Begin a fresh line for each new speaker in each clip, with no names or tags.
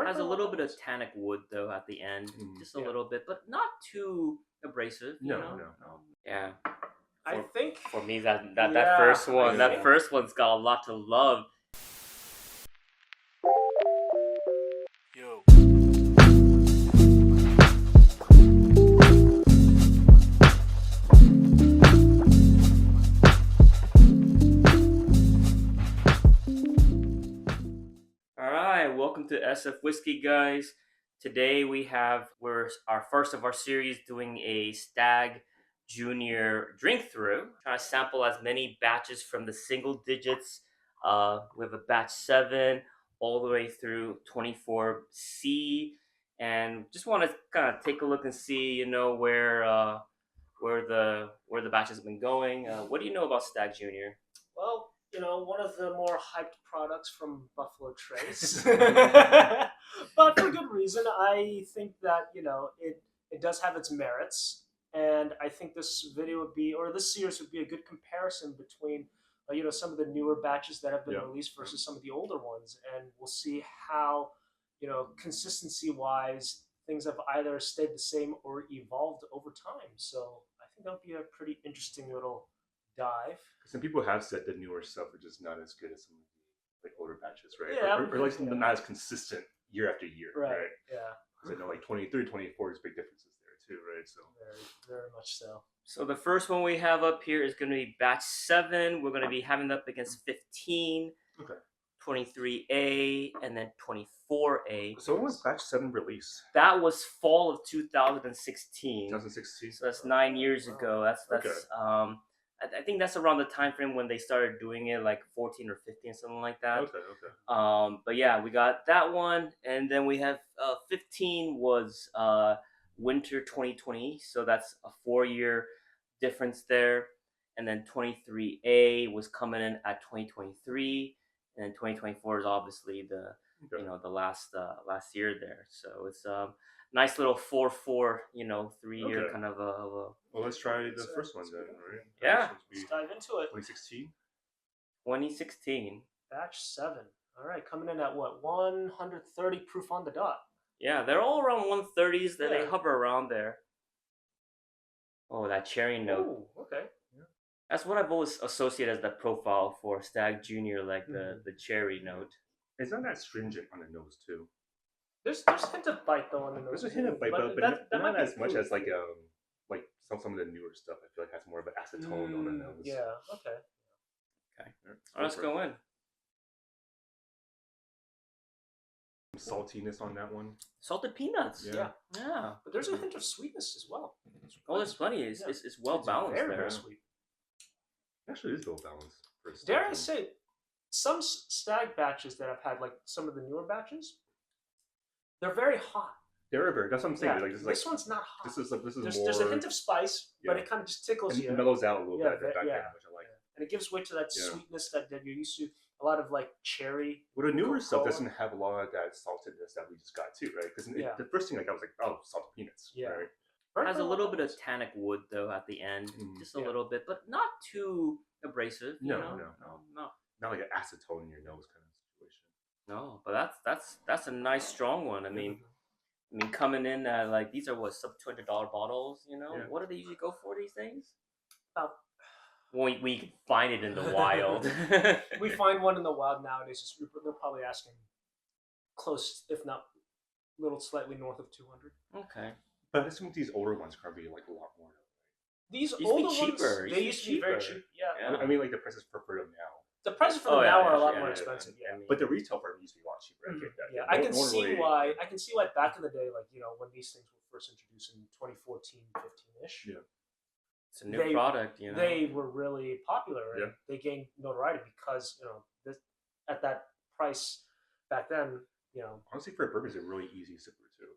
Has a little bit of tannic wood though at the end, just a little bit, but not too abrasive.
No,
no. Yeah.
I think
for me that first one, that first one's got a lot to love.
Yo.
Alright, welcome to SF Whisky, guys. Today we're our first of our series doing a Stagg Jr Drink through. Trying to sample as many batches from the single digits. We have a batch 7 all the way through 24C, and just want to kind of take a look and see, where the batch has been going. What do you know about Stagg Jr?
Well, one of the more hyped products from Buffalo Trace. But for good reason. I think that, it does have its merits. And I think this series would be a good comparison between, some of the newer batches that have been released versus some of the older ones. And we'll see how, consistency-wise, things have either stayed the same or evolved over time. So I think that'll be a pretty interesting little dive.
Some people have said the newer stuff are just not as good as some of the older batches, right?
Yeah,
or like not as consistent year after year, right?
Yeah.
Because I know like 23, 24 is big differences there too, right? So
very much so.
So the first one we have up here is going to be batch 7. We're going to be having it up against 15, 23A, and then 24A.
So when was batch 7 release?
That was fall of 2016.
2016.
So that's 9 years ago. That's I think that's around the time frame when they started doing it, like 14 or 15, something like that.
Okay.
But yeah, we got that one, and then we have 15 was winter 2020, so that's a 4-year difference there. And then 23A was coming in at 2023, and then 2024 is obviously the the last year there. So it's nice little 4-4, 3-year kind of a.
Well, let's try the first one then, right?
Yeah.
Let's dive into it.
2016.
2016.
Batch 7. All right, coming in at what, 130 proof on the dot.
Yeah, they're all around 130s. They hover around there. Oh, that cherry note.
Oh, okay.
Yeah.
That's what I've always associated as the profile for Stagg Jr, like the cherry note.
It's not that stringent on the nose too.
There's a hint of bite though on the nose.
There's a hint of bite, but not as much as like some of the newer stuff. I feel like has more of an acetone on the nose.
Yeah. Okay.
Okay. All right, let's go in.
Some saltiness on that one.
Salted peanuts.
Yeah.
But
there's a hint of sweetness as well.
Oh, there's plenty. It's well balanced there.
Very sweet.
Actually, it is well balanced.
Dare I say, some Stagg batches that I've had, like some of the newer batches, they're very hot.
They're very. That's what I'm saying.
Yeah,
Like,
this one's not hot.
This is more.
There's a hint of spice, but it kind of just tickles you.
It mellows out a little bit. Which I like.
And it gives way to that sweetness that you're used to. A lot of like cherry.
Well, the newer stuff doesn't have a lot of that saltedness that we just got too, right? Because the first thing I got was like, oh, salted peanuts.
Yeah.
Right?
Has a little bit of tannic wood though at the end, just a little bit, but not too abrasive.
No. Not like an acetone in your nose kind of situation.
No, but that's a nice strong one. I mean, coming in at like, these are what, sub $200 bottles. What do they usually go for these things?
About.
We can find it in the wild.
We find one in the wild nowadays. They're probably asking close, if not a little slightly north of 200.
Okay.
But I assume these older ones probably like a lot more.
These older ones, they used to be very cheap.
Yeah. I mean, like the prices for them now.
The prices for them now are a lot more expensive. Yeah.
But the retail for them used to be a lot cheaper.
I can see why. I can see why back in the day, like when these things were first introduced in 2014, 15-ish.
Yeah.
It's a new product,
They were really popular, and they gained notoriety because at that price back then,
Honestly, for a bourbon, it's a really easy sipper too.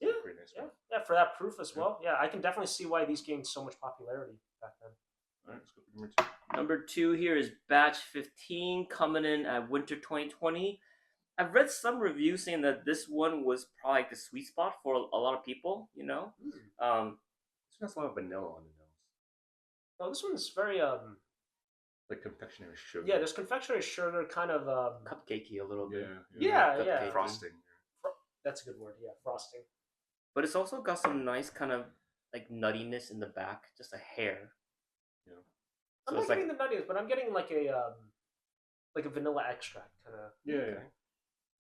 Like, pretty nice.
Yeah, for that proof as well. Yeah, I can definitely see why these gained so much popularity back then.
All right, let's go for number 2.
Number 2 here is batch 15 coming in at winter 2020. I've read some reviews saying that this one was probably like the sweet spot for a lot of people.
This one has a lot of vanilla on the nose.
No, this one's very
like confectionery sugar.
Yeah, there's confectionery sugar, kind of
cupcakey a little bit.
Yeah.
Frosting.
That's a good word. Yeah, frosting.
But it's also got some nice kind of like nuttiness in the back, just a hair.
Yeah.
I'm
So
not
it's
getting
like
the nuttiness, but I'm getting like a vanilla extract kind of.
Yeah, yeah.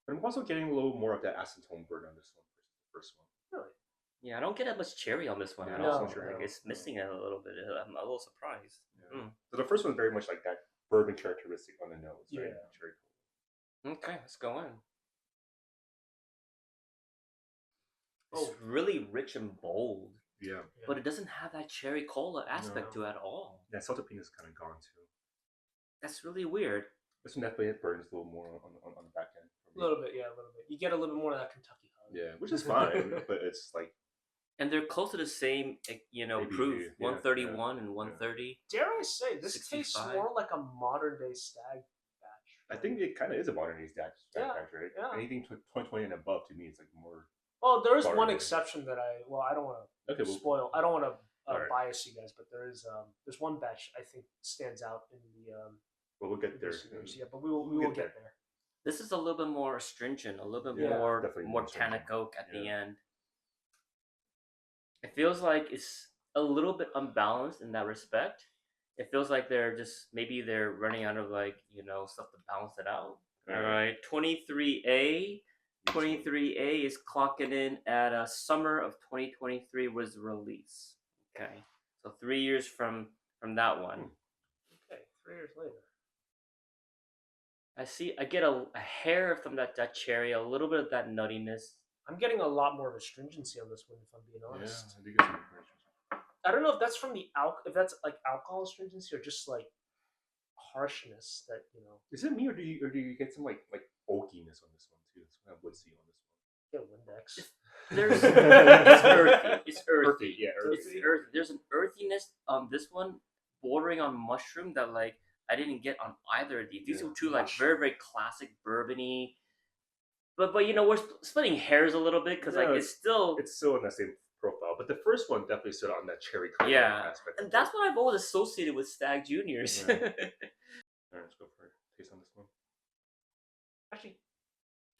But I'm also getting a little more of that acetone burn on this one versus the first one.
Really?
yeah, I don't get that much cherry on this one at
No,
all.
sure,
Like
no,
it's
no.
missing it a little bit. I'm a little surprised.
Yeah.
Mm.
So the first one's very much like that bourbon characteristic on the nose, right?
Yeah.
Cherry.
Okay, let's go in.
Oh.
It's really rich and bold,
Yeah.
but it doesn't have that cherry cola aspect to it at all.
Yeah, saltapine is kind of gone too.
That's really weird.
This one definitely burns a little more on the back end.
A little bit, yeah, a little bit. You get a little bit more of that Kentucky hug.
Yeah, which is fine, but it's like
And they're close to the same,
ABV,
proof.
yeah,
131 and 130.
Dare I say, this tastes
65.
more like a modern day Stagg batch.
I think it kind of is a modern day Stagg
Yeah,
batch, right?
yeah.
Anything 2020 and above to me is like more.
Well, there is
Modern
one
day.
exception that I don't want to
Okay, well,
spoil. I don't want to
Alright.
bias you guys, but there's one batch I think stands out in the
we'll get there.
series. Yeah, but we will get there.
This is a little bit more astringent, a little bit
Yeah,
more
definitely
more
more
tannic
astringent.
oak at the
Yeah.
end. It feels like it's a little bit unbalanced in that respect. It feels like maybe they're running out of stuff to balance it out. All right, 23A. 23A is clocking in at summer of 2023 was the release. Okay, so 3 years from that one.
Okay, 3 years later.
I get a hair from that cherry, a little bit of that nuttiness.
I'm getting a lot more of astringency on this one, if I'm being
Yeah,
honest.
I do get some information.
I don't know if that's from the if that's like alcohol astringency or just like harshness that
Is it me or do you get some like oakiness on this one too? That's what I would see on this one.
get Windex.
There's it's earthy. It's earthy.
Yeah, earthy.
It's earthy. There's an earthiness on this one, bordering on mushroom that I didn't get on either of these. These
Yeah.
are two very very classic bourbony. But we're splitting hairs a little bit because
Yeah,
it's still
It's still in that same profile, but the first one definitely stood on that cherry color aspect.
and that's what I've always associated with Stagg Juniors.
Yeah. Alright, let's go for a taste on this one.
Actually,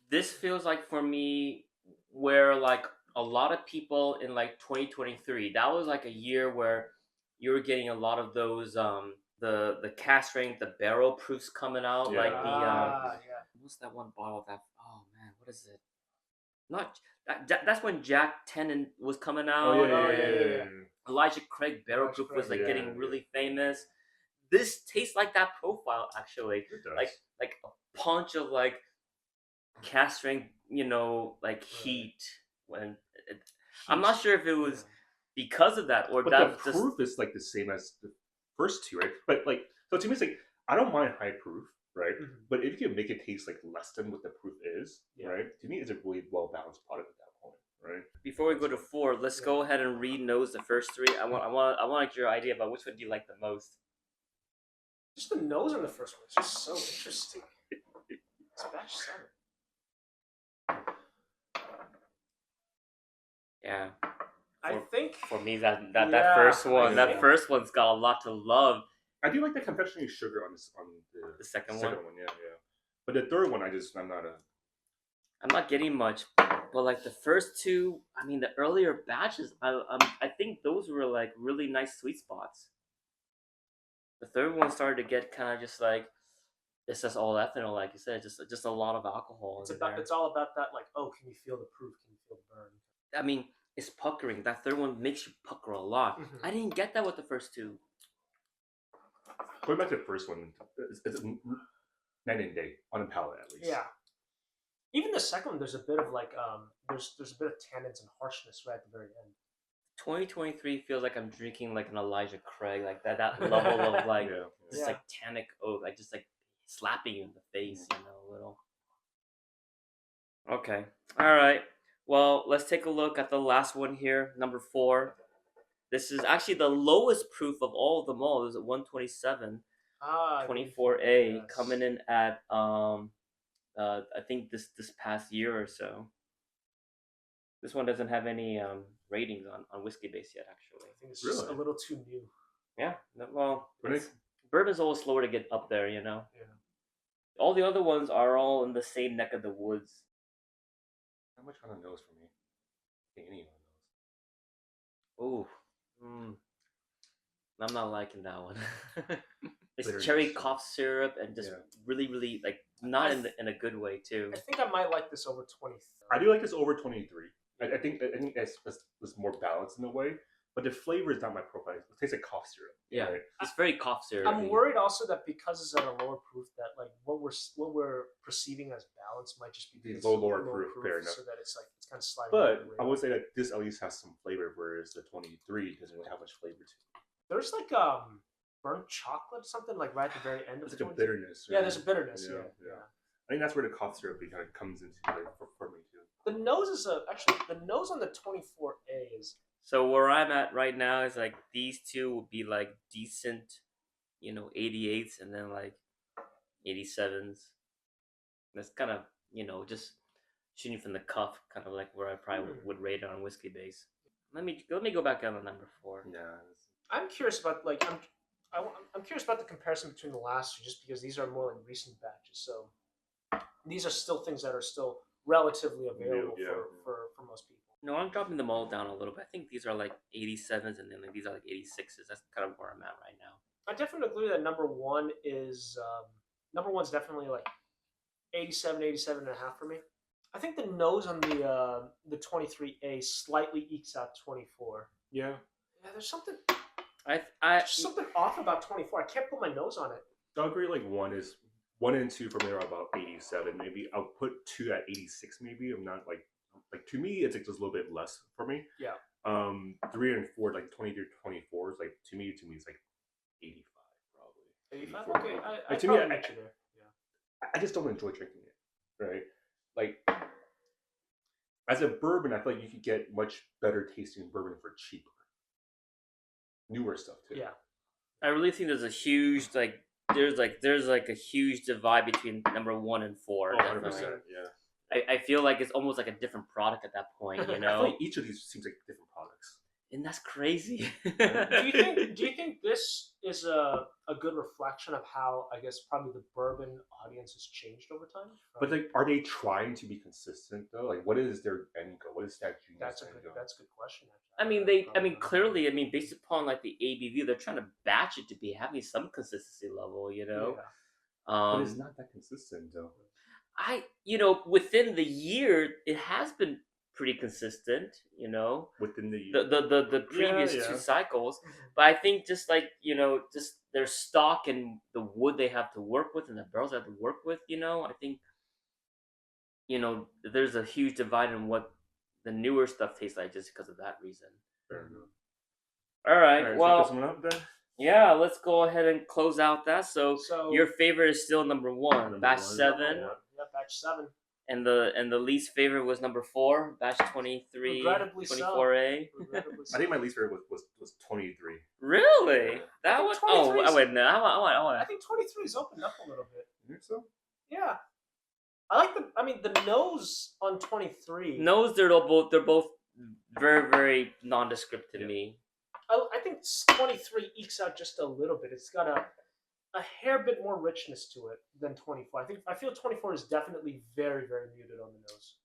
This feels like for me where a lot of people in 2023, that was like a year where you were getting a lot of those the cask strength, the barrel proofs coming out,
Yeah.
yeah.
what's that one bottle that, oh man, what is it? Not that's when Jack Tennant was coming out.
yeah.
Elijah Craig barrel
Elijah
proof was
Craig,
yeah.
getting really famous. This tastes like that profile actually.
It does.
Like a punch of cask strength, heat. I'm not sure if it was because of that or
but
that
the proof is like the same as the first two, right? But so to me, it's like I don't mind high proof, right?
Mhm.
But if you can make it taste like less than what the proof is,
Yeah.
right? To me, it's a really well balanced product at that point, right?
Before we go to 4, let's go ahead and re-nose the first 3. I want your idea about which one do you like the most.
Just the nose on the first one. It's just so interesting. It's batch 7.
Yeah.
I think
For me, that
Yeah,
first one,
I
that
think-
first one's got a lot to love.
I do like the confectionery sugar on
The second
second
one,
one, yeah. But the third one, I'm not a.
I'm not getting much, but the first 2, I mean, the earlier batches, I think those were really nice sweet spots. The third one started to get kind of just it's just all ethanol, like you said, just a lot of alcohol.
it's all about that. Like, oh, can you feel the proof? Can you feel the burn?
I mean, it's puckering. That third one makes you pucker a lot.
Mhm.
I didn't get that with the first 2.
Going back to the first one, it's night and day on the palate at least.
Yeah. Even the second one, there's a bit of there's a bit of tannins and harshness right at the very end.
2023 feels like I'm drinking an Elijah Craig, that level of
Yeah.
just
Yeah.
tannic oak, just slapping you in the face, a little. Okay, all right. Well, let's take a look at the last one here, number 4. This is actually the lowest proof of all of them all. This is at 127, 24A,
yes.
coming in at I think this past year or so. This one doesn't have any ratings on Whiskey Base yet, actually.
I think it's just
Really?
a little too new.
Yeah, well,
Really?
bourbon's always slower to get up there,
Yeah.
All the other ones are all in the same neck of the woods.
Not much on the nose for me. Any on
Ooh. I'm not liking that one. It's
Bitterness,
cherry
yeah.
cough syrup and just
Yeah.
really, really like not in a good way too.
I think I might like this over 23.
I do like this over 23. I think it's more balanced in a way, but the flavor is not my profile. It tastes like cough syrup.
Yeah,
right?
it's very cough syrup.
I'm worried also that because it's at a lower proof, that like what we're perceiving as balance might just be
It's
because
lower proof, fair enough.
so that it's kind of sliding.
But I would say that this at least has some flavor, whereas the 23 doesn't really have much flavor to it.
There's like burnt chocolate, something like right at the very end of
It's
the
like a
23.
bitterness.
Yeah, there's a bitterness.
Yeah,
Yeah.
yeah. I think that's where the cough syrup kind of comes into like, for me too.
The nose is actually the nose on the 24A is.
So where I'm at right now is like these two would be like decent, 88s and then like 87s. That's kind of just shooting from the cuff, kind of like where I probably would rate it on whiskey base. Let me go back down to number 4.
Yeah.
I'm curious about I'm curious about the comparison between the last two, just because these are more like recent batches. So these are still things that are still relatively available for most people.
No, I'm dropping them all down a little bit. I think these are like 87s and then like these are like 86s. That's kind of where I'm at right now.
I definitely agree that number one's definitely like 87, 87 and a half for me. I think the nose on the 23A slightly ekes out 24.
Yeah.
Yeah, there's something
I
something off about 24. I can't put my nose on it.
I'll agree. Like 1 and 2 for me are about 87. Maybe I'll put 2 at 86. Maybe I'm not like to me it's like just a little bit less for me.
Yeah.
3 and 4 like 23, 24 is like to me it's like 85 probably.
85.
84.
Okay, I
Like, to
probably
me,
meet you there. Yeah.
I just don't enjoy drinking it, right? Like as a bourbon, I feel like you could get much better tasting bourbon for cheaper, newer stuff too.
Yeah.
I really think there's a huge there's a huge divide between number 1 and 4.
Oh, 100%.
Definitely.
Yeah.
I feel like it's almost like a different product at that point,
I feel like each of these seems like different products.
And that's crazy.
Do you think this is a good reflection of how, I guess, probably the bourbon audience has changed over time?
But like, are they trying to be consistent though? Like, what is their end goal? What is Stagg Jr.'s
that's a
end
good
goal?
question.
I mean, clearly, based upon like the ABV, they're trying to batch it to be having some consistency level,
Yeah.
But it's not that consistent though.
Within the year, it has been pretty consistent,
Within the year.
the previous
Yeah.
2 cycles. But I think just like, just their stock and the wood they have to work with and the barrels they have to work with, I think, there's a huge divide in what the newer stuff tastes like just because of that reason.
Fair enough.
All right, well,
so up then?
yeah, let's go ahead and close out that. So your
So
favorite is still number 1,
Number
batch
1.
7.
yeah, batch 7.
And the least favorite was number 4, batch 23,
Regrettably so.
24A.
Regrettably
I think my least favorite was 23.
Really? That
I
one?
think
Oh,
23
I
is-
went no. I
I
want.
think 23's opened up a little bit.
You think so?
Yeah. I like the nose on 23.
Nose, they're both very, very nondescript to me.
I think 23 ekes out just a little bit. It's got a hair bit more richness to it than 24. I feel 24 is definitely very, very muted on the nose.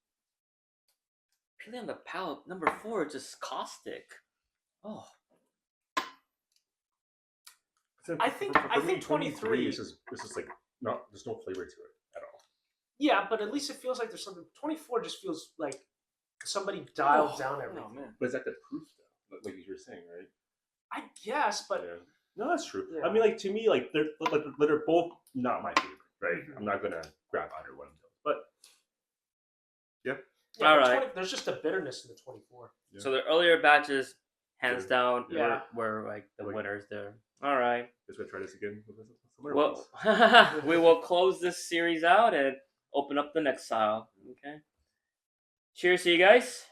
Really on the palate, number 4 is just caustic. Oh,
I think 23
is just like there's no flavor to it at all.
Yeah, but at least it feels like there's something. 24 just feels like somebody dialed down everything.
Oh, man.
But is that the proof though? Like you were saying, right?
I guess, but
Yeah. No, that's true.
Yeah.
I mean, like to me, like they're both not my favorite, right?
Mhm.
I'm not gonna grab either one of them, but
yeah,
All
but
right.
there's just a bitterness in the 24.
Yeah.
So the earlier batches, hands down,
Yeah.
were like the
Like-
winners there. All right.
just gonna try this again. Somewhere
Well,
else.
we will close this series out and open up the next style. Okay. Cheers to you guys.